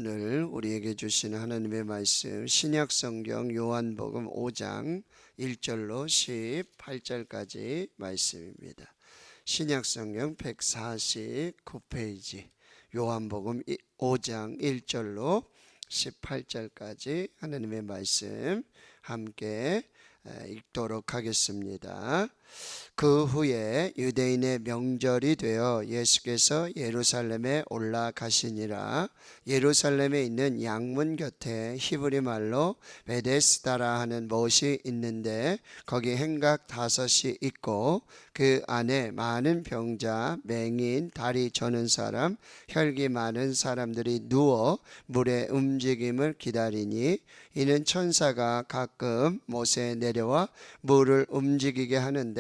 오늘 우리에게 주시는 하나님의 말씀 신약 성경 요한복음 5장 1절로 18절까지 말씀입니다. 신약 성경 149페이지 요한복음 5장 1절로 18절까지 하나님의 말씀 함께 읽도록 하겠습니다. 그 후에 유대인의 명절이 되어 예수께서 예루살렘에 올라가시니라. 예루살렘에 있는 양문 곁에 히브리 말로 베데스다라 하는 못이 있는데 거기 행각 5이 있고 그 안에 많은 병자, 맹인, 다리 저는 사람, 혈기 많은 사람들이 누워 물의 움직임을 기다리니 이는 천사가 가끔 못에 내려와 물을 움직이게 하는데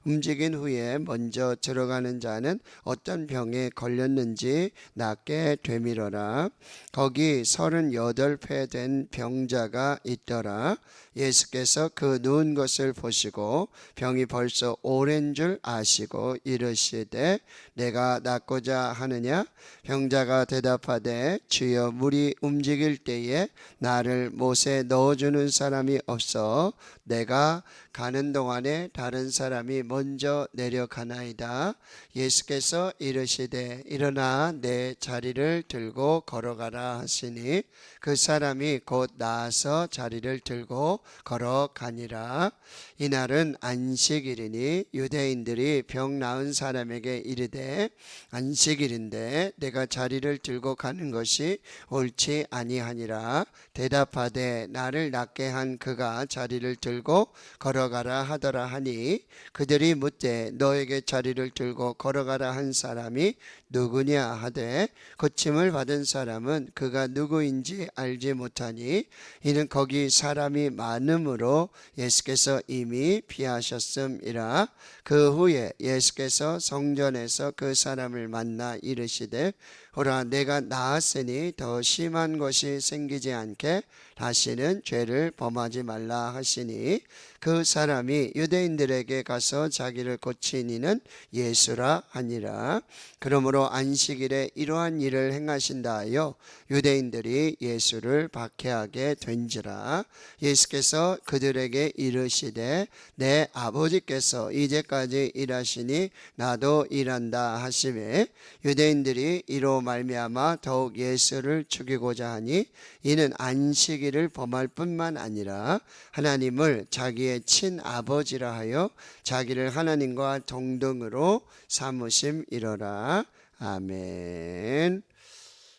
움직인 후에 먼저 들어가는 자는 어떤 병에 걸렸는지 낫게 되밀어라. 거기 38회 된 병자가 있더라. 예수께서 그 누운 것을 보시고 병이 벌써 오랜 줄 아시고 이르시되 내가 낫고자 하느냐? 병자가 대답하되 주여 물이 움직일 때에 나를 못에 넣어주는 사람이 없어 내가 가는 동안에 다른 사람이 먼저 내려가나이다. 예수께서 이르시되 일어나 내 자리를 들고 걸어가라 하시니 그 사람이 곧 나아서 자리를 들고 걸어가니라. 이날은 안식일이니 유대인들이 병 나은 사람에게 이르되 안식일인데 내가 자리를 들고 가는 것이 옳지 아니하니라. 대답하되 나를 낫게 한 그가 자리를 들고 걸어가라 하더라 하니 그들이 묻되 너에게 자리를 들고 걸어가라 한 사람이 누구냐 하되 고침을 받은 사람은 그가 누구인지 알지 못하니 이는 거기 사람이 많음으로 예수께서 이미 피하셨음이라. 그 후에 예수께서 성전에서 그 사람을 만나 이르시되 보라 내가 나았으니 더 심한 것이 생기지 않게 다시는 죄를 범하지 말라 하시니 그 사람이 유대인들에게 가서 자기를 고친 이는 예수라 하니라. 그러므로 안식일에 이러한 일을 행하신다 하여 유대인들이 예수를 박해하게 된지라. 예수께서 그들에게 이르시되 내 아버지께서 이제까지 일하시니 나도 일한다 하시매 유대인들이 이로 말미암아 더욱 예수를 죽이고자 하니 이는 안식일을 범할 뿐만 아니라 하나님을 자기의 친아버지라 하여 자기를 하나님과 동등으로 삼으심이로라. 아멘.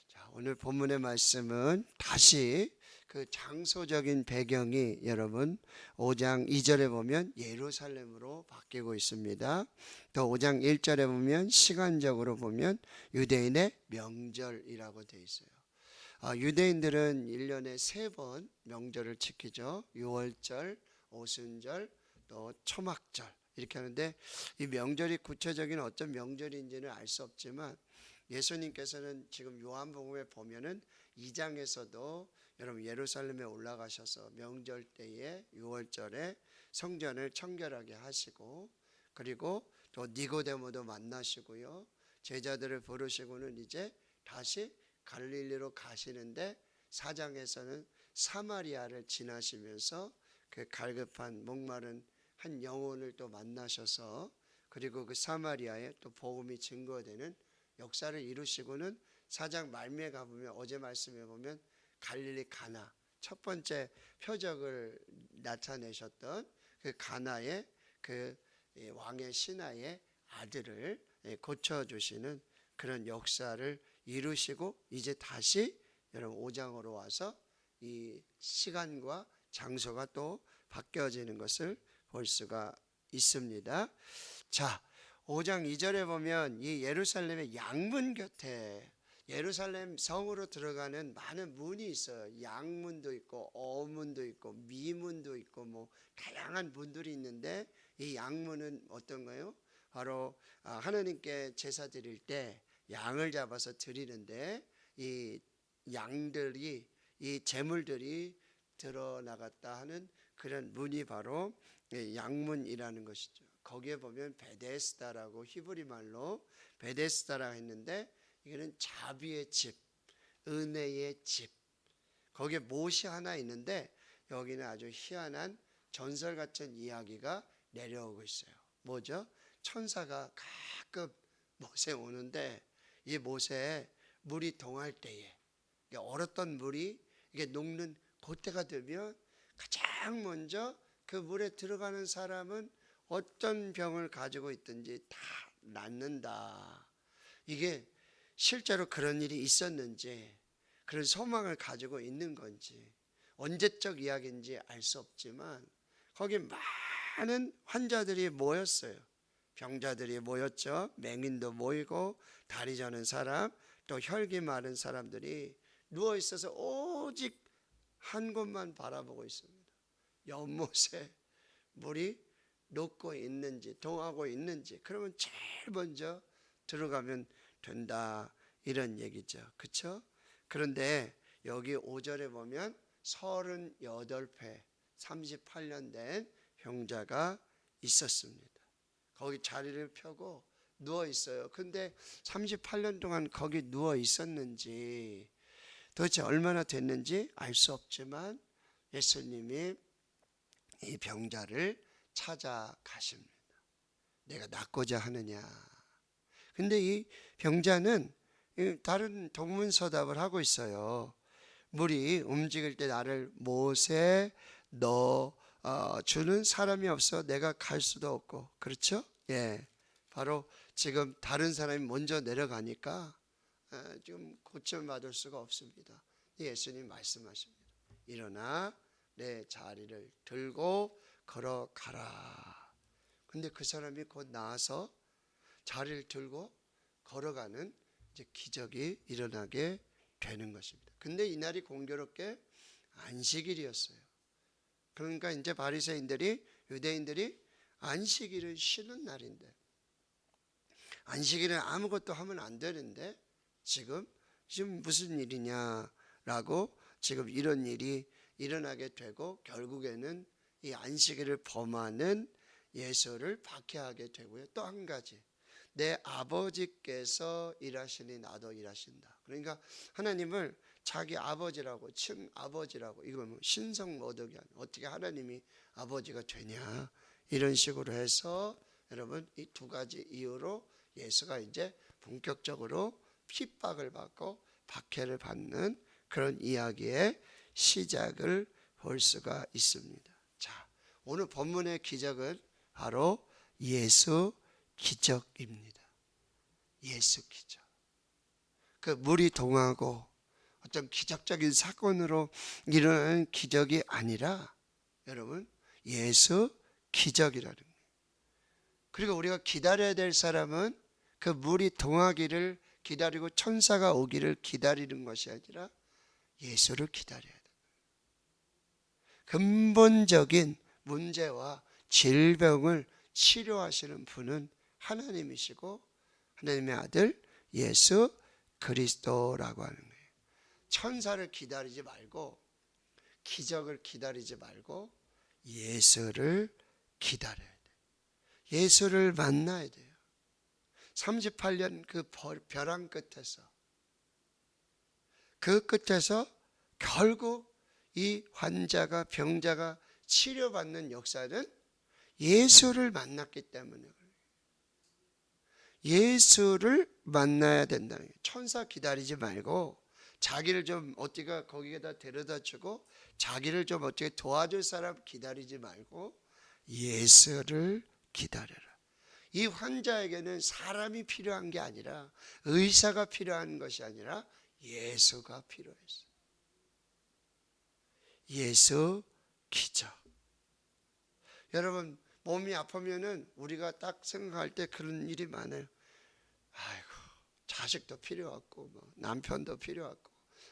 자, 오늘 본문의 말씀은 다시 그 장소적인 배경이 여러분 5장 2절에 보면 예루살렘으로 바뀌고 있습니다. 또 5장 1절에 보면 시간적으로 보면 유대인의 명절이라고 되어 있어요. 유대인들은 1년에 3번 명절을 지키죠. 유월절, 오순절, 또 초막절 이렇게 하는데 이 명절이 구체적인 어떤 명절인지는 알 수 없지만 예수님께서는 지금 요한복음에 보면은 2장에서도 여러분 예루살렘에 올라가셔서 명절 때에 6월절에 성전을 청결하게 하시고 그리고 또 니고데모도 만나시고요. 제자들을 부르시고는 이제 다시 갈릴리로 가시는데 4장에서는 사마리아를 지나시면서 그 갈급한 목마른 한 영혼을 또 만나셔서 그리고 그 사마리아에 또 복음이 증거되는 역사를 이루시고는 4장 말미에 가보면 어제 말씀해 보면 갈릴리 가나 첫 번째 표적을 나타내셨던 그 가나의 그 왕의 신하의 아들을 고쳐주시는 그런 역사를 이루시고 이제 다시 여러분 5장으로 와서 이 시간과 장소가 또 바뀌어지는 것을 볼 수가 있습니다. 자, 5장 2절에 보면 이 예루살렘의 양문 곁에 예루살렘 성으로 들어가는 많은 문이 있어요. 양문도 있고 어문도 있고 미문도 있고 뭐 다양한 문들이 있는데 이 양문은 어떤가요? 바로 하나님께 제사 드릴 때 양을 잡아서 드리는데 이 양들이 이 제물들이 드러나갔다 하는 그런 문이 바로 양문이라는 것이죠. 거기에 보면 베데스다라고 히브리 말로 베데스다라 했는데 이거는 자비의 집, 은혜의 집. 거기에 못이 하나 있는데 여기는 아주 희한한 전설 같은 이야기가 내려오고 있어요. 뭐죠? 천사가 가끔 못에 오는데 이 못에 물이 동할 때에, 얼었던 물이 이게 녹는 그때가 되면 가장 먼저 그 물에 들어가는 사람은 어떤 병을 가지고 있든지 다 낫는다. 이게 실제로 그런 일이 있었는지, 그런 소망을 가지고 있는 건지, 언제적 이야기인지 알 수 없지만 거기 많은 환자들이 모였어요. 병자들이 모였죠. 맹인도 모이고 다리 저는 사람, 또 혈기 마른 사람들이 누워 있어서 오직 한 곳만 바라보고 있습니다. 연못에 물이 녹고 있는지 동하고 있는지, 그러면 제일 먼저 들어가면 된다, 이런 얘기죠. 그렇죠? 그런데 여기 5절에 보면 38회 38년 된 병자가 있었습니다. 거기 자리를 펴고 누워 있어요. 근데 38년 동안 거기 누워 있었는지, 도대체 얼마나 됐는지 알 수 없지만 예수님이 이 병자를 찾아가십니다. 내가 낫고자 하느냐. 근데 이 병자는 다른 동문서답을 하고 있어요. 물이 움직일 때 나를 못에 넣어 주는 사람이 없어 내가 갈 수도 없고, 그렇죠? 예, 바로 지금 다른 사람이 먼저 내려가니까 좀 고침받을 수가 없습니다. 예수님 말씀하십니다. 일어나 내 자리를 들고 걸어가라. 근데 그 사람이 곧 나와서 자리를 들고 걸어가는 이제 기적이 일어나게 되는 것입니다. 근데 이날이 공교롭게 안식일이었어요. 그러니까 이제 바리새인들이, 유대인들이 안식일은 쉬는 날인데, 안식일에 아무것도 하면 안 되는데 지금 무슨 일이냐라고 지금 이런 일이 일어나게 되고, 결국에는 이 안식일을 범하는 예수를 박해하게 되고요. 또 한 가지, 내 아버지께서 일하시니 나도 일하신다. 그러니까 하나님을 자기 아버지라고, 친아버지라고, 이거 뭐 신성모독이 아니야. 어떻게 하나님이 아버지가 되냐, 이런 식으로 해서 여러분 이 두 가지 이유로 예수가 이제 본격적으로 핍박을 받고 박해를 받는 그런 이야기의 시작을 볼 수가 있습니다. 자, 오늘 본문의 기적은 바로 예수 기적입니다. 예수 기적. 그 물이 동하고 어떤 기적적인 사건으로 일어나는 기적이 아니라 여러분 예수 기적이라는 거예요. 그리고 우리가 기다려야 될 사람은 그 물이 동하기를 기다리고 천사가 오기를 기다리는 것이 아니라 예수를 기다려야 돼요. 근본적인 문제와 질병을 치료하시는 분은 하나님이시고 하나님의 아들 예수 그리스도라고 하는 거예요. 천사를 기다리지 말고, 기적을 기다리지 말고 예수를 기다려야 돼요. 예수를 만나야 돼요. 38년 그 벼랑 끝에서, 그 끝에서 결국 이 환자가, 병자가 치료받는 역사는 예수를 만났기 때문에 그래요. 예수를 만나야 된다는 거예요. 천사 기다리지 말고 자기를 좀 어디가 거기에다 데려다 주고 자기를 좀 어떻게 도와줄 사람 기다리지 말고 예수를 기다려라. 이 환자에게는 사람이 필요한 게 아니라, 의사가 필요한 것이 아니라 예수가 필요했어요. 예수 기적. 여러분 몸이 아프면은 우리가 딱 생각할 때 그런 일이 많아요. 아이고, 자식도 필요 없고, 뭐 남편도 필요 없고,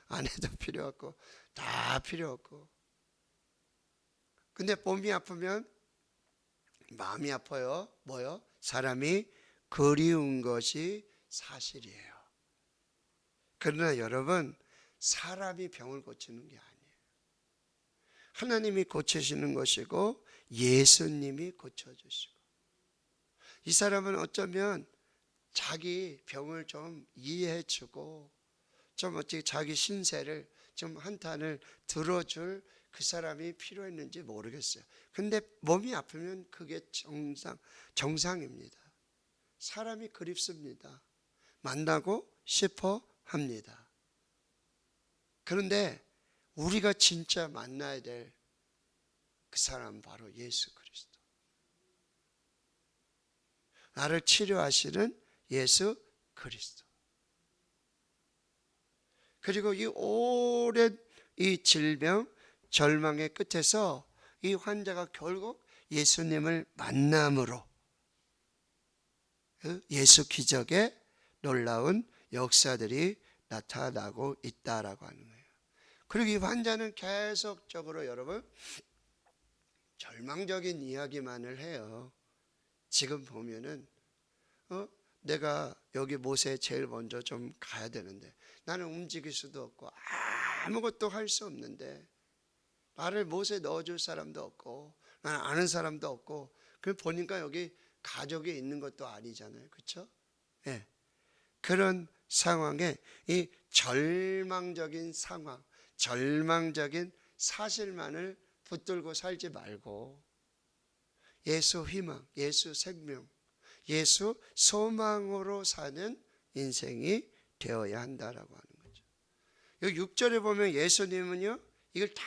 아내도 필요 없고, 다 필요 없고. 근데 몸이 아프면 마음이 아파요. 뭐요? 사람이 그리운 것이 사실이에요. 그러나 여러분, 사람이 병을 고치는 게 아니에요. 하나님이 고치시는 것이고 예수님이 고쳐주시고, 이 사람은 어쩌면 자기 병을 좀 이해해주고 좀 어떻게 자기 신세를 좀 한탄을 들어줄 그 사람이 필요했는지 모르겠어요. 근데 몸이 아프면 그게 정상입니다. 사람이 그립습니다. 만나고 싶어 합니다. 그런데 우리가 진짜 만나야 될 그 사람은 바로 예수 그리스도. 나를 치료하시는 예수 그리스도. 그리고 이 오랜 이 질병, 절망의 끝에서 이 환자가 결국 예수님을 만남으로 예수 기적의 놀라운 역사들이 나타나고 있다라고 하는 거예요. 그리고 이 환자는 계속적으로 여러분 절망적인 이야기만을 해요. 지금 보면은 내가 여기 못에 제일 먼저 좀 가야 되는데 나는 움직일 수도 없고 아무것도 할 수 없는데 나를 못에 넣어줄 사람도 없고 나는 아는 사람도 없고 그 보니까 여기 가족이 있는 것도 아니잖아요. 그렇죠? 네. 그런 상황에 이 절망적인 상황, 절망적인 사실만을 붙들고 살지 말고 예수 희망, 예수 생명, 예수 소망으로 사는 인생이 되어야 한다라고 하는 거죠. 여기 6절에 보면 예수님은요 이걸 다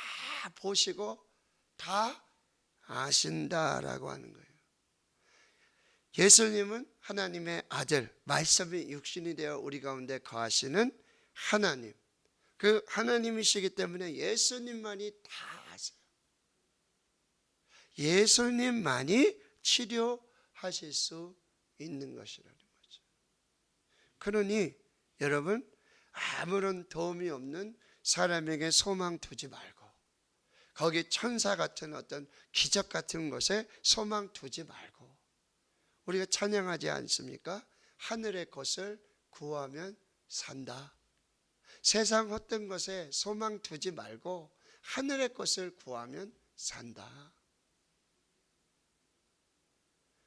보시고 다 아신다라고 하는 거예요. 예수님은 하나님의 아들, 말씀이 육신이 되어 우리 가운데 거하시는 하나님, 그 하나님이시기 때문에 예수님만이 다 아세요. 예수님만이 치료하실 수 있는 것이라는 거죠. 그러니 여러분 아무런 도움이 없는 사람에게 소망 두지 말고 거기 천사 같은 어떤 기적 같은 것에 소망 두지 말고 우리가 찬양하지 않습니까? 하늘의 것을 구하면 산다. 세상 헛된 것에 소망 두지 말고 하늘의 것을 구하면 산다.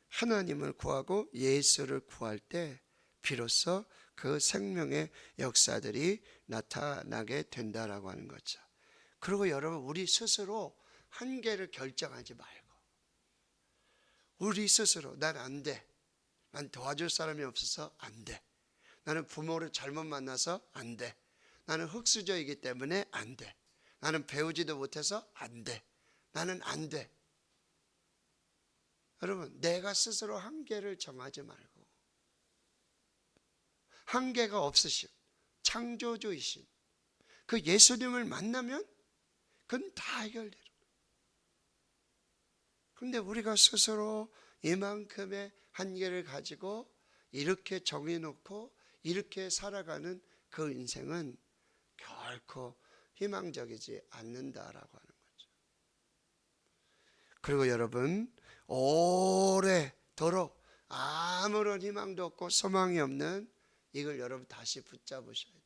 하나님을 구하고 예수를 구할 때 비로소 그 생명의 역사들이 나타나게 된다라고 하는 거죠. 그리고 여러분 우리 스스로 한계를 결정하지 말고 우리 스스로 난 안 돼. 난 도와줄 사람이 없어서 안 돼. 나는 부모를 잘못 만나서 안 돼. 나는 흙수저이기 때문에 안 돼. 나는 배우지도 못해서 안 돼. 나는 안 돼. 여러분 내가 스스로 한계를 정하지 말고 한계가 없으신 창조주이신 그 예수님을 만나면 그건 다 해결돼요. 그런데 우리가 스스로 이만큼의 한계를 가지고 이렇게 정해놓고 이렇게 살아가는 그 인생은 결코 희망적이지 않는다라고 하는 거죠. 그리고 여러분 오래도록 아무런 희망도 없고 소망이 없는 이걸 여러분 다시 붙잡으셔야 돼요.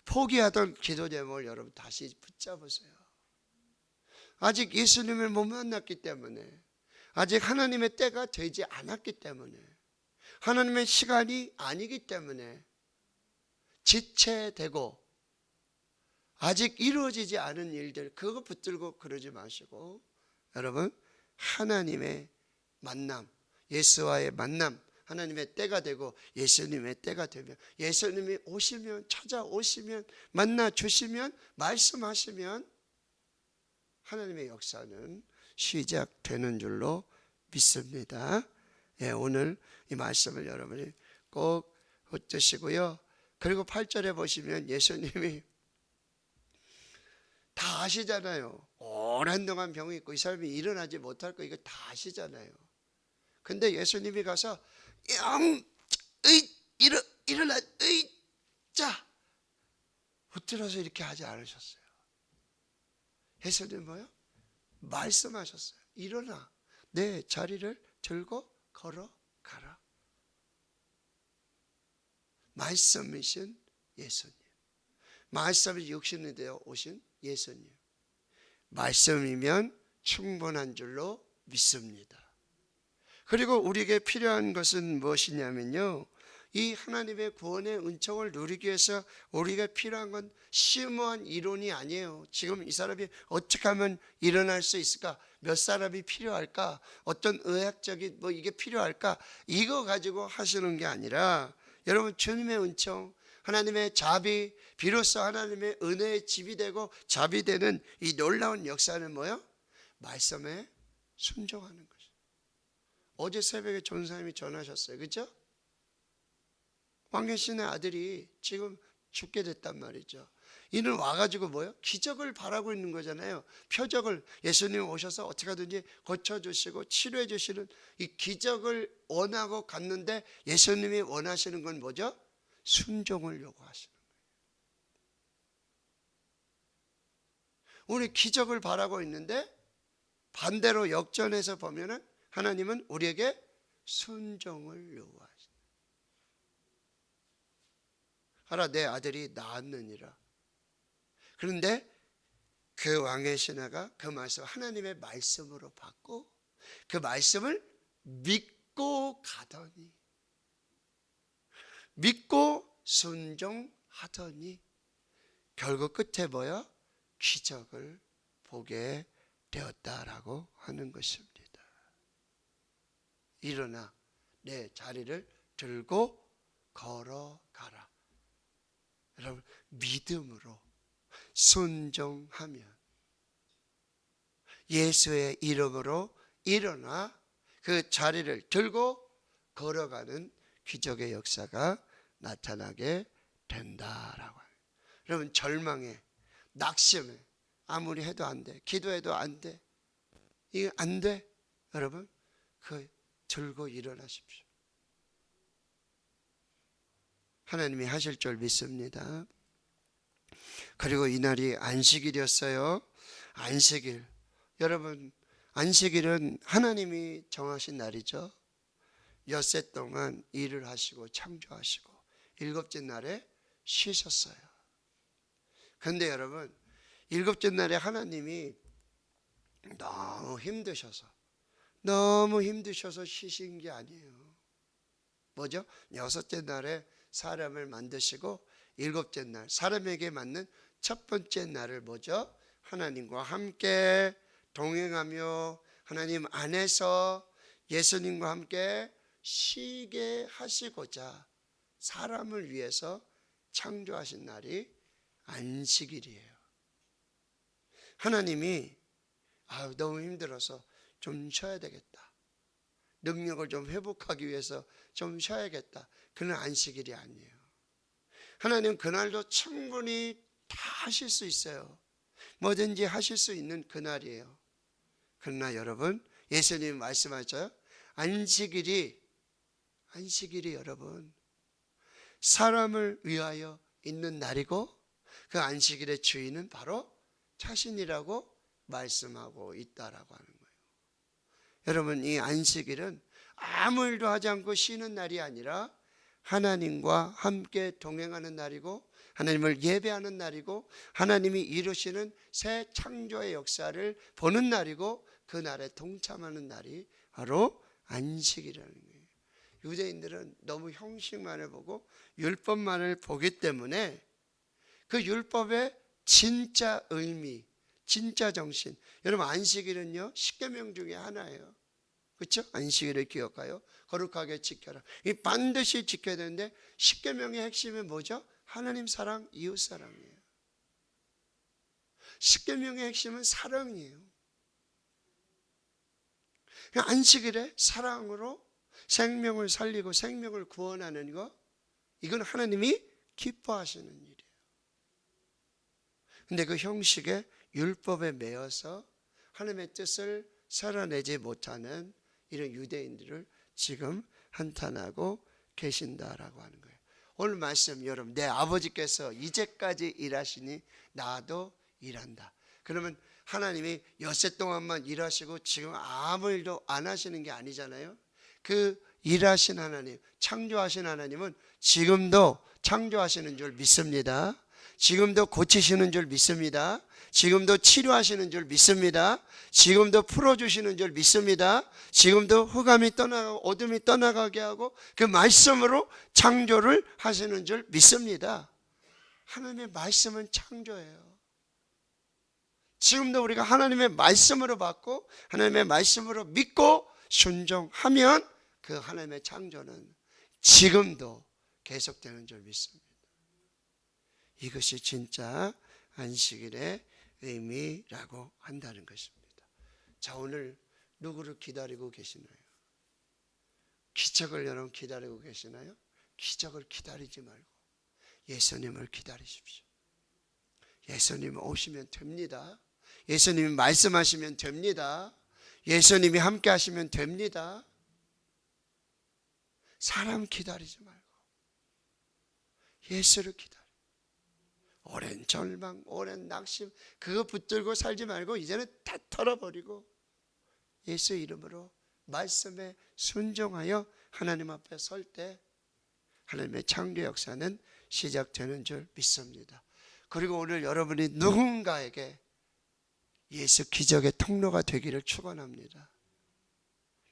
포기하던 기도 제목을 여러분 다시 붙잡으세요. 아직 예수님을 못 만났기 때문에 아직 하나님의 때가 되지 않았기 때문에 하나님의 시간이 아니기 때문에 지체되고 아직 이루어지지 않은 일들 그거 붙들고 그러지 마시고 여러분 하나님의 만남 예수와의 만남 하나님의 때가 되고 예수님의 때가 되면 예수님이 오시면 찾아오시면 만나 주시면 말씀하시면 하나님의 역사는 시작되는 줄로 믿습니다. 예, 오늘 이 말씀을 여러분이 꼭 붙드시고요. 그리고 8절에 보시면 예수님이 다 아시잖아요. 오랜 동안 병이 있고 이 사람이 일어나지 못할 거 이거 다 아시잖아요. 근데 예수님이 가서 일어나 자 붙들어서 이렇게 하지 않으셨어요. 예수님 뭐요? 말씀하셨어요. 일어나 내 자리를 들고 걸어가라. 말씀이신 예수님, 말씀이 육신이 되어 오신 예수님, 말씀이면 충분한 줄로 믿습니다. 그리고 우리에게 필요한 것은 무엇이냐면요 이 하나님의 구원의 은총을 누리기 위해서 우리가 필요한 건 심오한 이론이 아니에요. 지금 이 사람이 어떻게 하면 일어날 수 있을까? 몇 사람이 필요할까? 어떤 의학적인 이게 필요할까? 이거 가지고 하시는 게 아니라 여러분, 주님의 은총, 하나님의 자비, 비로소 하나님의 은혜의 집이 되고 자비 되는 이 놀라운 역사는 뭐예요? 말씀에 순종하는 거죠. 어제 새벽에 전사님이 전하셨어요. 그렇죠? 왕계신의 아들이 지금 죽게 됐단 말이죠. 이는 와가지고 뭐예요? 기적을 바라고 있는 거잖아요. 표적을, 예수님 오셔서 어떻게 하든지 고쳐주시고 치료해 주시는 이 기적을 원하고 갔는데, 예수님이 원하시는 건 뭐죠? 순종을 요구하시는 거예요. 우리 기적을 바라고 있는데 반대로 역전해서 보면은 하나님은 우리에게 순종을 요구하시는, 하라 내 아들이 나았느니라. 그런데 그 왕의 신하가 그 말씀, 하나님의 말씀으로 받고 그 말씀을 믿고 가더니, 믿고 순종하더니 결국 끝에 뭐야? 기적을 보게 되었다라고 하는 것입니다. 일어나 내 자리를 들고 걸어가라. 여러분, 믿음으로 순종하면 예수의 이름으로 일어나 그 자리를 들고 걸어가는 기적의 역사가 나타나게 된다라고 해요. 여러분, 절망에, 낙심에 아무리 해도 안 돼, 기도해도 안 돼, 이거 안 돼, 여러분, 그 들고 일어나십시오. 하나님이 하실 줄 믿습니다. 그리고 이날이 안식일이었어요. 안식일, 여러분, 안식일은 하나님이 정하신 날이죠. 엿새 동안 일을 하시고 창조하시고 일곱째 날에 쉬셨어요. 그런데 여러분, 일곱째 날에 하나님이 너무 힘드셔서 쉬신 게 아니에요. 뭐죠? 여섯째 날에 사람을 만드시고 일곱째 날 사람에게 맞는 첫 번째 날을 뭐죠? 하나님과 함께 동행하며 하나님 안에서 예수님과 함께 쉬게 하시고자 사람을 위해서 창조하신 날이 안식일이에요. 하나님이 너무 힘들어서 좀 쉬어야 되겠다, 능력을 좀 회복하기 위해서 좀 쉬어야겠다, 그는 안식일이 아니에요. 하나님 그날도 충분히 다 하실 수 있어요. 뭐든지 하실 수 있는 그날이에요. 그러나 여러분, 예수님 말씀하죠. 안식일이 여러분 사람을 위하여 있는 날이고 그 안식일의 주인은 바로 자신이라고 말씀하고 있다라고 하는 거예요. 여러분, 이 안식일은 아무 일도 하지 않고 쉬는 날이 아니라 하나님과 함께 동행하는 날이고 하나님을 예배하는 날이고 하나님이 이루시는 새 창조의 역사를 보는 날이고 그 날에 동참하는 날이 바로 안식이라는 거예요. 유대인들은 너무 형식만을 보고 율법만을 보기 때문에 그 율법의 진짜 의미, 진짜 정신, 여러분 안식일은요 10계명 중에 하나예요. 그렇죠? 안식일을 기억하여 거룩하게 지켜라. 이 반드시 지켜야 되는데 10계명의 핵심은 뭐죠? 하나님 사랑, 이웃 사랑이에요. 10계명의 핵심은 사랑이에요. 안식일에 사랑으로 생명을 살리고 생명을 구원하는 거, 이건 하나님이 기뻐하시는 일이에요. 근데 그 형식에 율법에 매여서 하나님의 뜻을 살아내지 못하는 이런 유대인들을 지금 한탄하고 계신다라고 하는 거예요. 오늘 말씀, 여러분, 내 아버지께서 이제까지 일하시니 나도 일한다. 그러면 하나님이 엿새 동안만 일하시고 지금 아무 일도 안 하시는 게 아니잖아요. 그 일하신 하나님, 창조하신 하나님은 지금도 창조하시는 줄 믿습니다. 지금도 고치시는 줄 믿습니다. 지금도 치료하시는 줄 믿습니다. 지금도 풀어주시는 줄 믿습니다. 지금도 흑암이 떠나가고 어둠이 떠나가게 하고 그 말씀으로 창조를 하시는 줄 믿습니다. 하나님의 말씀은 창조예요. 지금도 우리가 하나님의 말씀으로 받고 하나님의 말씀으로 믿고 순종하면 그 하나님의 창조는 지금도 계속되는 줄 믿습니다. 이것이 진짜 안식일의 의미라고 한다는 것입니다. 자, 오늘 누구를 기다리고 계시나요? 기적을 여러분 기다리고 계시나요? 기적을 기다리지 말고 예수님을 기다리십시오. 예수님 오시면 됩니다. 예수님이 말씀하시면 됩니다. 예수님이 함께 하시면 됩니다. 사람 기다리지 말고 예수를 기다려. 오랜 절망, 오랜 낙심 그거 붙들고 살지 말고 이제는 다 털어버리고 예수 이름으로 말씀에 순종하여 하나님 앞에 설 때 하나님의 창조 역사는 시작되는 줄 믿습니다. 그리고 오늘 여러분이 누군가에게 예수 기적의 통로가 되기를 축원합니다.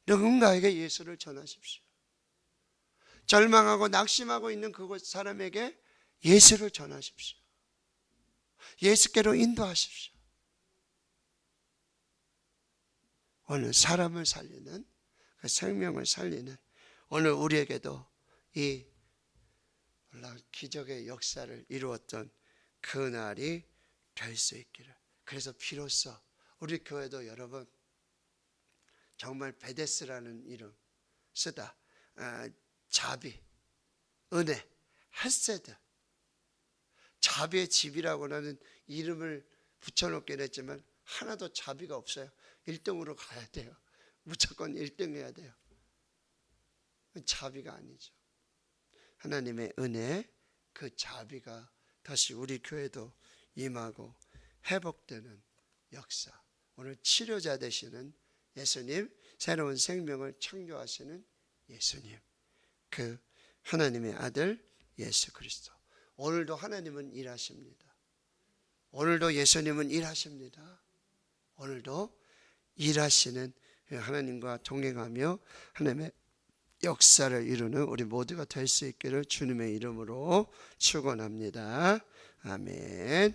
누군가에게 예수를 전하십시오. 절망하고 낙심하고 있는 그곳 사람에게 예수를 전하십시오. 예수께로 인도하십시오. 오늘 사람을 살리는 그 생명을 살리는 오늘 우리에게도 이 기적의 역사를 이루었던 그날이 될 수 있기를. 그래서 비로소 우리 교회도 여러분 정말 베데스라는 이름 쓰다 자비, 은혜, 헤세드 자비의 집이라고 하는 이름을 붙여놓긴 했지만 하나도 자비가 없어요. 1등으로 가야 돼요. 무조건 1등 해야 돼요. 자비가 아니죠. 하나님의 은혜, 그 자비가 다시 우리 교회도 임하고 회복되는 역사. 오늘 치료자 되시는 예수님, 새로운 생명을 창조하시는 예수님, 그 하나님의 아들 예수 그리스도. 오늘도 하나님은 일하십니다. 오늘도 예수님은 일하십니다. 오늘도 일하시는 하나님과 동행하며 하나님의 역사를 이루는 우리 모두가 될 수 있기를 주님의 이름으로 축원합니다. 아멘.